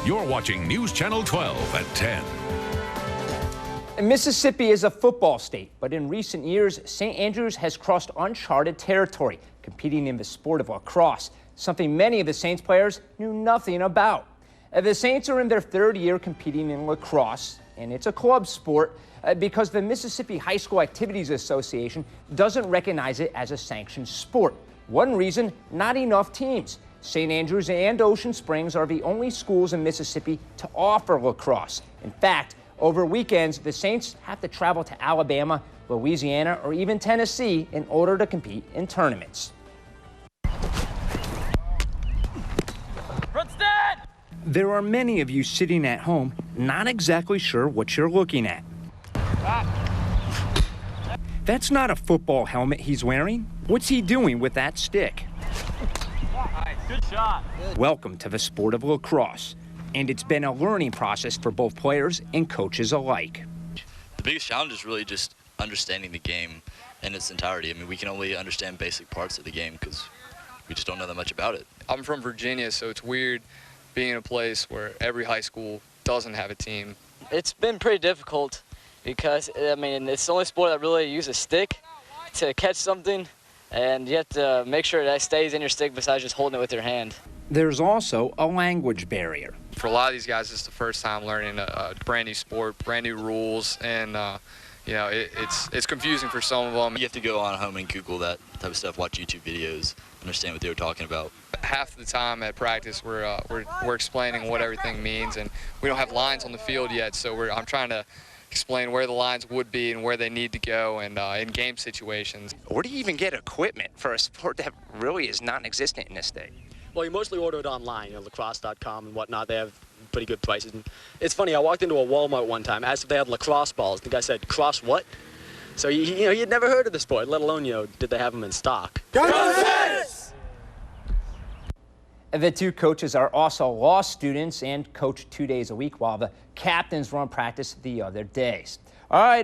You're watching News Channel 12 at 10. Mississippi is a football state, but in recent years, St. Andrews has crossed uncharted territory, competing in the sport of lacrosse, something many of the Saints players knew nothing about. The Saints are in their third year competing in lacrosse, and it's a club sport because the Mississippi High School Activities Association doesn't recognize it as a sanctioned sport. One reason, not enough teams. St. Andrews and Ocean Springs are the only schools in Mississippi to offer lacrosse. In fact, over weekends, the Saints have to travel to Alabama, Louisiana, or even Tennessee in order to compete in tournaments. There are many of you sitting at home not exactly sure what you're looking at. That's not a football helmet he's wearing. What's he doing with that stick? Good shot. Welcome to the sport of lacrosse, and it's been a learning process for both players and coaches alike. The biggest challenge is really just understanding the game in its entirety. I mean, we can only understand basic parts of the game because we just don't know that much about it. I'm from Virginia, so it's weird being in a place where every high school doesn't have a team. It's been pretty difficult because, I mean, it's the only sport that really uses a stick to catch something, and you have to make sure that stays in your stick besides just holding it with your hand. There's also a language barrier. For a lot of these guys, it's the first time learning a brand new sport, brand new rules, and you know, it's confusing for some of them. You have to go on home and Google that type of stuff, watch YouTube videos, understand what they were talking about. Half the time at practice, we're explaining what everything means, and we don't have lines on the field yet, so I'm trying to explain where the lines would be and where they need to go, and in game situations. Where do you even get equipment for a sport that really is non-existent in this state? Well, you mostly order it online, lacrosse.com and whatnot. They have pretty good prices. And it's funny, I walked into a Walmart one time, asked if they had lacrosse balls. The guy said, "Cross what?" So, you'd never heard of the sport, let alone, did they have them in stock? The two coaches are also law students and coach 2 days a week, while the captains run practice the other days. All right.